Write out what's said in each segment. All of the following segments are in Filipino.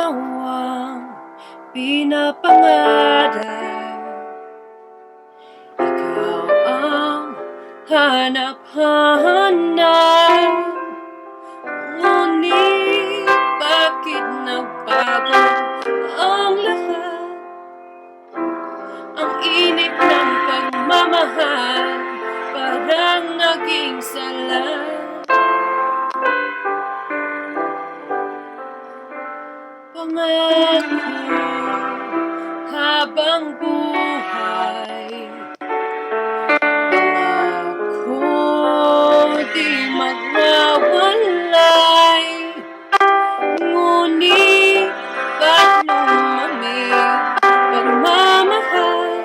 ikaw ang pinapangarap, ikaw ang hanap-hanap. Ngunit bakit nagbago ang lahat? Ang init ng pagmamahal parang naging sala. Pangako habang buhay, pangako di magwawalay. Ngunit ba't lumamig pagmamahal?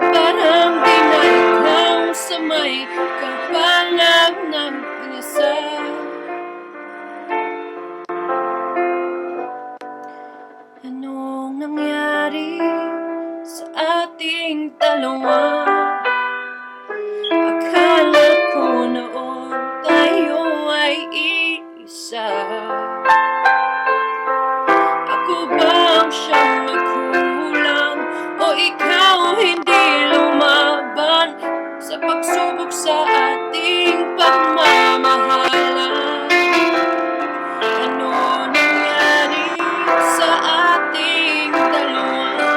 Parang di na ikaw sa may kapalag ng pinasa. Anong nangyari sa ating dalawa? Akala ko noon tayo ay isa. Ako ba ang siyang nagkulang o ikaw hindi lumaban sa pagsubok sa ating pagmamahalan? Ano nangyari sa ating dalawa?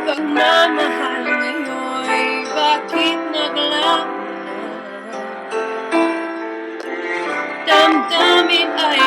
Pagmamahal ngayon'y bakit naglaho na? Damdamin ay